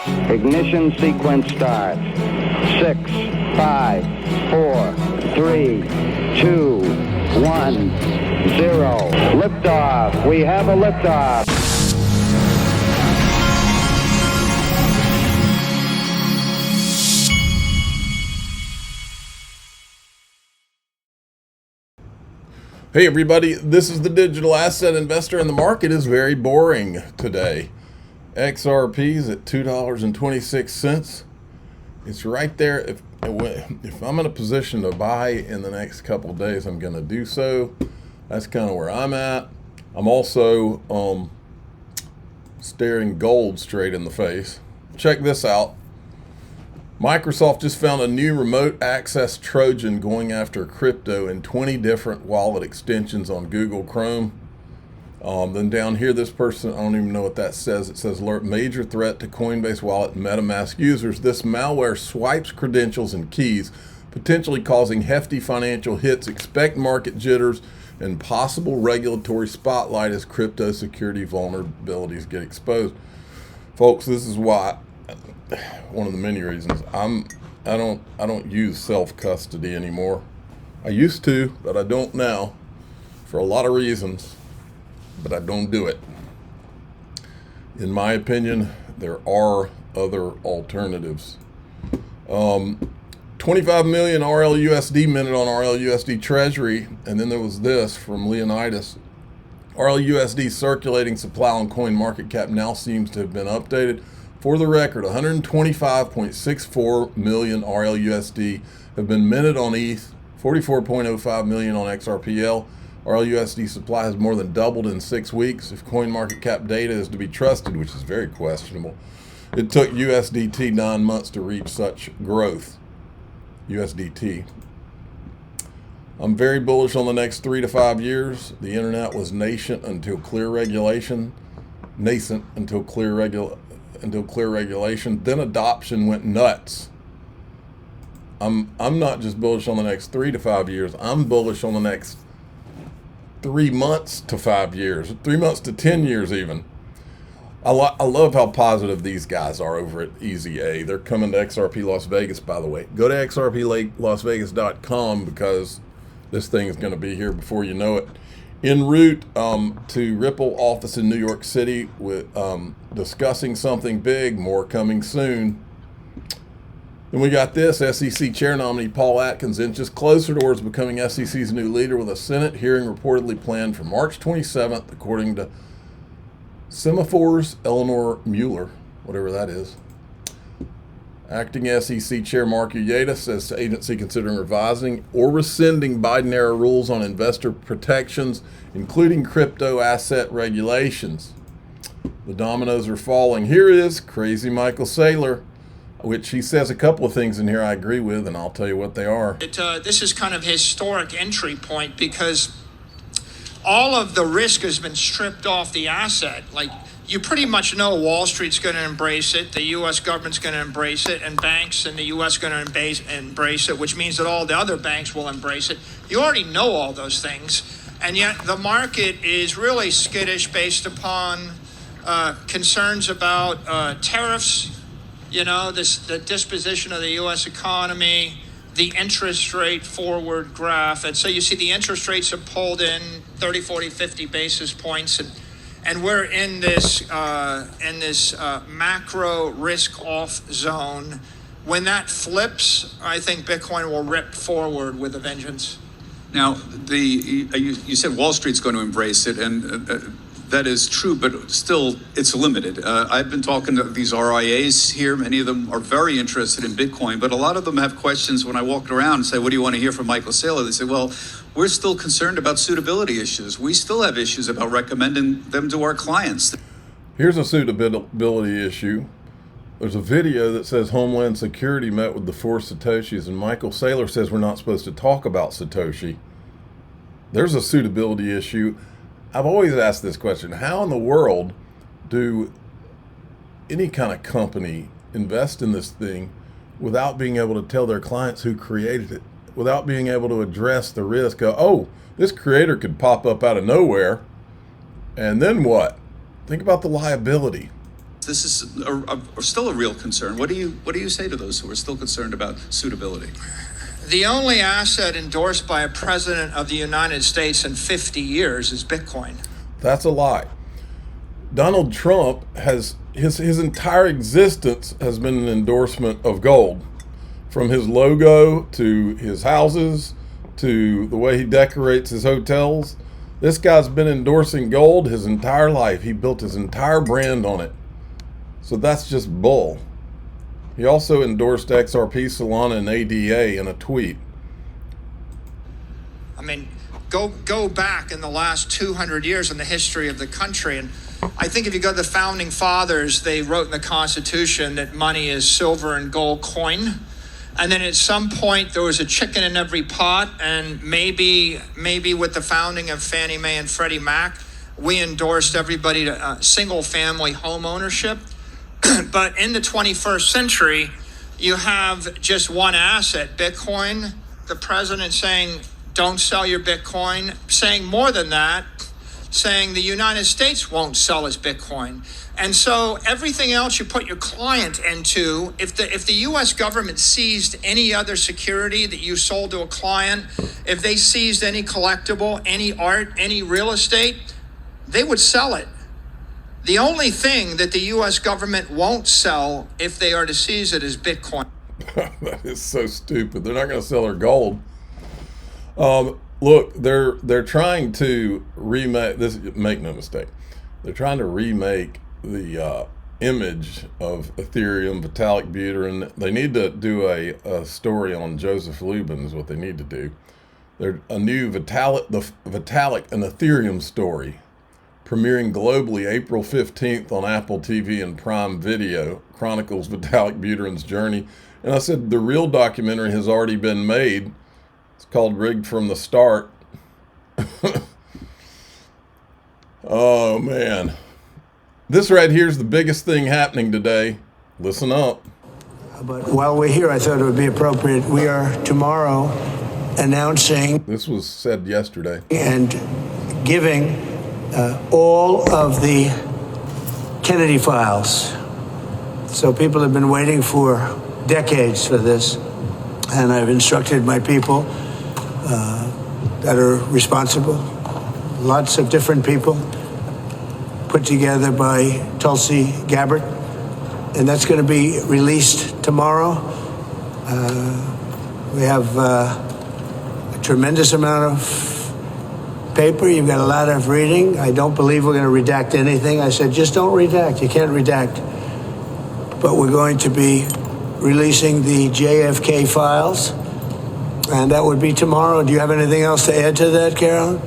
Ignition sequence start. 6, 5, 4, 3, 2, 1, 0. Liftoff. We have a liftoff. Hey everybody, this is the digital asset investor, and the market is very boring today. XRP is at $2.26. It's right there. If I'm in a position to buy in the next couple of days, I'm going to do so. That's kind of where I'm at. I'm also staring gold straight in the face. Check this out. Microsoft just found a new remote access Trojan going after crypto in 20 different wallet extensions on Google Chrome. Then down here, this person, I don't even know what that says. It says alert major threat to Coinbase wallet and MetaMask users. This malware swipes credentials and keys, potentially causing hefty financial hits. Expect market jitters and possible regulatory spotlight as crypto security vulnerabilities get exposed. Folks, this is why. One of the many reasons I don't use self-custody anymore. I used to, but I don't now, for a lot of reasons, but I don't do it. In my opinion, there are other alternatives. 25 million RLUSD minted on RLUSD Treasury, and then there was this from Leonidas. RLUSD circulating supply on CoinMarketCap now seems to have been updated. For the record, 125.64 million RLUSD have been minted on ETH, 44.05 million on XRPL. RLUSD supply has more than doubled in 6 weeks. If CoinMarketCap data is to be trusted, which is very questionable, it took USDT 9 months to reach such growth. USDT. I'm very bullish on the next 3 to 5 years. The internet was nascent until clear regulation. Then adoption went nuts. I'm not just bullish on the next 3 to 5 years. I'm bullish on the next 3 months to 5 years, 3 months to 10 years even. I love how positive these guys are over at Easy A. They're coming to XRP Las Vegas, by the way. Go to xrplasvegas.com because this thing is going to be here before you know it. En route to Ripple office in New York City with discussing something big, more coming soon. Then we got this, SEC chair nominee Paul Atkins inches closer towards becoming SEC's new leader with a Senate hearing reportedly planned for March 27th, according to Semaphores Eleanor Mueller, whatever that is. Acting SEC Chair Mark Uyeda says the agency considering revising or rescinding Biden-era rules on investor protections, including crypto asset regulations. The dominoes are falling. Here is crazy Michael Saylor, which he says a couple of things in here I agree with, and I'll tell you what they are. This is kind of a historic entry point because all of the risk has been stripped off the asset. Like, you pretty much know Wall Street's going to embrace it, the U.S. government's going to embrace it, and banks in the U.S. going to embrace it, which means that all the other banks will embrace it. You already know all those things, and yet the market is really skittish based upon concerns about tariffs, the disposition of the U.S. economy, the interest rate forward graph. And so you see the interest rates have pulled in 30, 40, 50 basis points, and we're in this macro risk off zone. When that flips, I think Bitcoin will rip forward with a vengeance. Now, you said Wall Street's going to embrace it, and that is true, but still it's limited. I've been talking to these RIAs here. Many of them are very interested in Bitcoin, but a lot of them have questions when I walk around and say, what do you want to hear from Michael Saylor? They say, well, we're still concerned about suitability issues. We still have issues about recommending them to our clients. Here's a suitability issue. There's a video that says Homeland Security met with the 4 Satoshis, and Michael Saylor says we're not supposed to talk about Satoshi. There's a suitability issue. I've always asked this question. How in the world do any kind of company invest in this thing without being able to tell their clients who created it, without being able to address the risk of, oh, this creator could pop up out of nowhere, and then what? Think about the liability. This is still a real concern. What do you say to those who are still concerned about suitability? The only asset endorsed by a president of the United States in 50 years is Bitcoin. That's a lie. Donald Trump has his entire existence has been an endorsement of gold, from his logo to his houses to the way he decorates his hotels. This guy's been endorsing gold his entire life. He built his entire brand on it. So that's just bull. He also endorsed XRP, Solana, and ADA in a tweet. I mean, go back in the last 200 years in the history of the country, and I think if you go to the founding fathers, they wrote in the Constitution that money is silver and gold coin. And then at some point there was a chicken in every pot, and maybe with the founding of Fannie Mae and Freddie Mac, we endorsed everybody to single family home ownership. But in the 21st century, you have just one asset, Bitcoin. The president saying, don't sell your Bitcoin, saying more than that, saying the United States won't sell its Bitcoin. And so everything else you put your client into, if the U.S. government seized any other security that you sold to a client, if they seized any collectible, any art, any real estate, they would sell it. The only thing that the U.S. government won't sell if they are to seize it is Bitcoin. That is so stupid. They're not going to sell their gold. Look, they're trying to remake this. Make no mistake, they're trying to remake the image of Ethereum, Vitalik Buterin. They need to do a story on Joseph Lubin is what they need to do. They're a new Vitalik an Ethereum story, premiering globally April 15th on Apple TV and Prime Video, chronicles Vitalik Buterin's journey. And I said the real documentary has already been made. It's called Rigged from the Start. Oh, man. This right here is the biggest thing happening today. Listen up. But while we're here, I thought it would be appropriate. We are tomorrow announcing. This was said yesterday. And giving all of the Kennedy files. So people have been waiting for decades for this. And I've instructed my people that are responsible, lots of different people, put together by Tulsi Gabbard, and that's going to be released tomorrow. We have a tremendous amount of paper. You've got a lot of reading. I don't believe we're going to redact anything. I said, just don't redact. You can't redact. But we're going to be releasing the JFK files, and that would be tomorrow. Do you have anything else to add to that, Carolyn?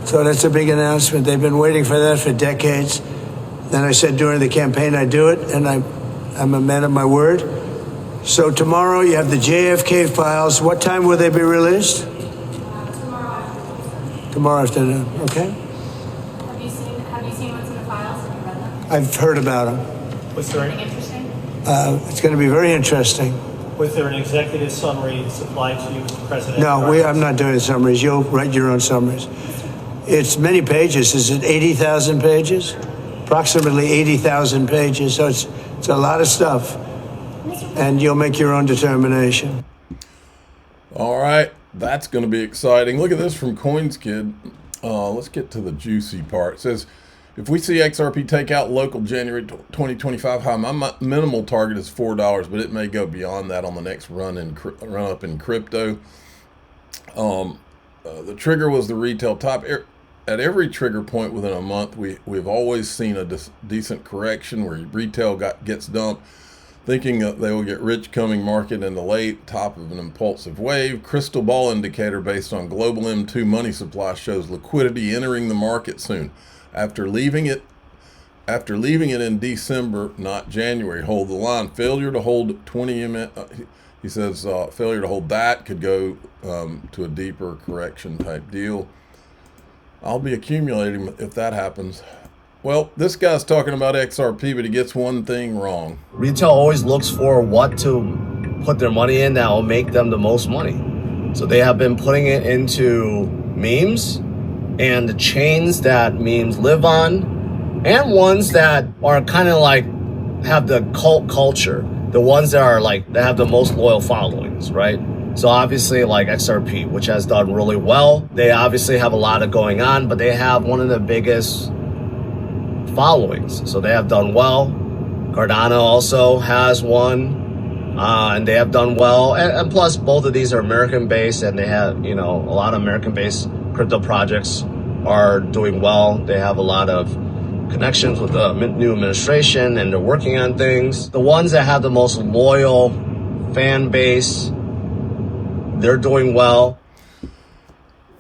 So that's a big announcement. They've been waiting for that for decades. Then I said during the campaign I'd do it, and I'm a man of my word. So tomorrow you have the JFK files. What time will they be released? Tomorrow afternoon, okay? Have you seen what's in the files? Have you read them? I've heard about them. Was there anything interesting? It's going to be very interesting. Was there an executive summary supplied to you, Mr. President? No, I'm not doing summaries. You'll write your own summaries. It's many pages. Is it 80,000 pages? Approximately 80,000 pages. So it's a lot of stuff. And you'll make your own determination. All right. That's going to be exciting. Look at this from CoinsKid. Let's get to the juicy part. It says, if we see XRP take out local January 2025 high, my minimal target is $4, but it may go beyond that on the next run up in crypto. The trigger was the retail top. At every trigger point within a month, we've always seen a decent correction where retail gets dumped, thinking that they will get rich coming market in the late top of an impulsive wave. Crystal ball indicator based on global M2 money supply shows liquidity entering the market soon. After leaving it in December, not January. Hold the line. Failure to hold 20 he says failure to hold that could go to a deeper correction type deal. I'll be accumulating if that happens. Well, this guy's talking about XRP, but he gets one thing wrong. Retail always looks for what to put their money in that will make them the most money. So they have been putting it into memes and the chains that memes live on and ones that are kind of like have the cult culture, the ones that are like that have the most loyal followings, right? So obviously like XRP, which has done really well. They obviously have a lot of going on, but they have one of the biggest followings, so they have done well. Cardano also has one, and they have done well, and plus both of these are American based, and they have, you know, a lot of American based crypto projects are doing well. They have a lot of connections with the new administration, and they're working on things. The ones that have the most loyal fan base, they're doing well.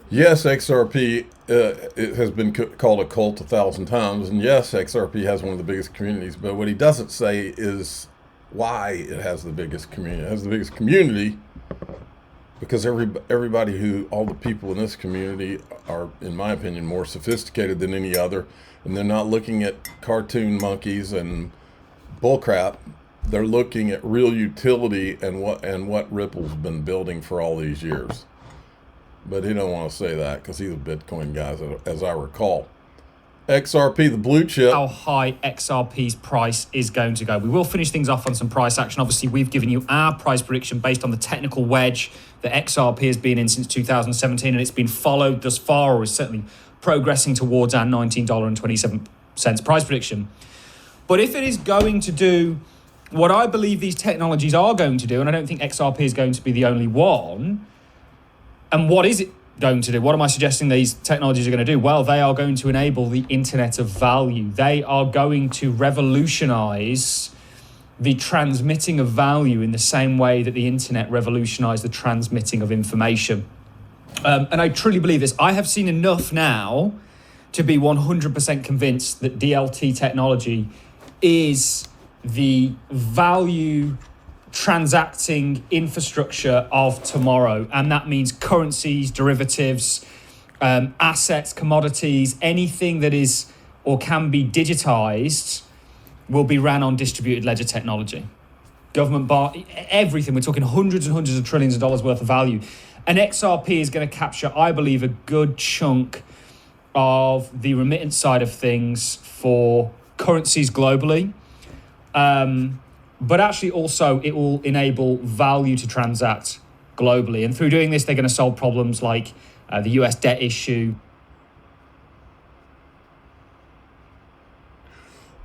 Yes, XRP it has been called a cult 1,000 times, and yes, XRP has one of the biggest communities. But what he doesn't say is why it has the biggest community. It has the biggest community because everybody all the people in this community are, in my opinion, more sophisticated than any other, and they're not looking at cartoon monkeys and bullcrap. They're looking at real utility and what Ripple's been building for all these years. But he don't want to say that because he's a Bitcoin guy, as I recall. XRP, the blue chip. How high XRP's price is going to go. We will finish things off on some price action. Obviously, we've given you our price prediction based on the technical wedge that XRP has been in since 2017, and it's been followed thus far, or is certainly progressing towards our $19.27 price prediction. But if it is going to do what I believe these technologies are going to do, and I don't think XRP is going to be the only one, and what is it going to do? What am I suggesting these technologies are going to do? Well, they are going to enable the internet of value. They are going to revolutionize the transmitting of value in the same way that the internet revolutionized the transmitting of information. And I truly believe this. I have seen enough now to be 100% convinced that DLT technology is the value transacting infrastructure of tomorrow, and that means currencies, derivatives, assets, commodities, anything that is or can be digitized will be ran on distributed ledger technology. Government everything. We're talking hundreds and hundreds of trillions of dollars worth of value, and XRP is going to capture, I believe, a good chunk of the remittance side of things for currencies globally. But actually also it will enable value to transact globally. And through doing this, they're going to solve problems like the US debt issue.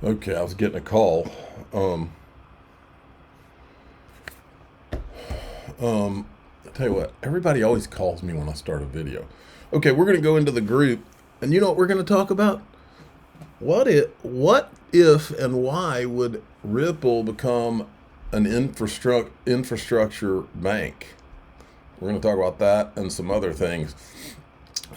Okay, I was getting a call. I tell you what, everybody always calls me when I start a video. Okay, we're going to go into the group, and you know what we're going to talk about? What if and why would Ripple become an infrastructure bank? We're going to talk about that and some other things.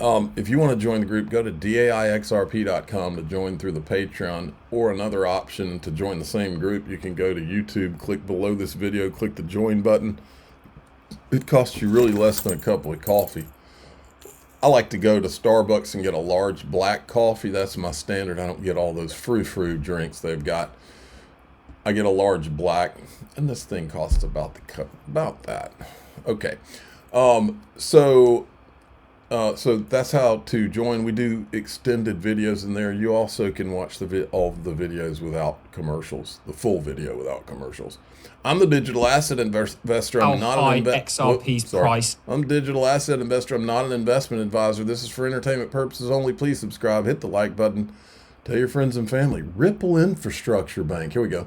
If you want to join the group, go to daixrp.com to join through the Patreon, or another option to join the same group. You can go to YouTube, click below this video, click the join button. It costs you really less than a cup of coffee. I like to go to Starbucks and get a large black coffee. That's my standard. I don't get all those frou-frou drinks they've got. I get a large black, and this thing costs about that. Okay. So that's how to join. We do extended videos in there. You also can watch all of the videos without commercials, the full video without commercials. I'm the digital asset investor. I'm not an XRP's price. I'm a digital asset investor. I'm not an investment advisor. This is for entertainment purposes only. Please subscribe, hit the like button, tell your friends and family. Ripple Infrastructure Bank. Here we go.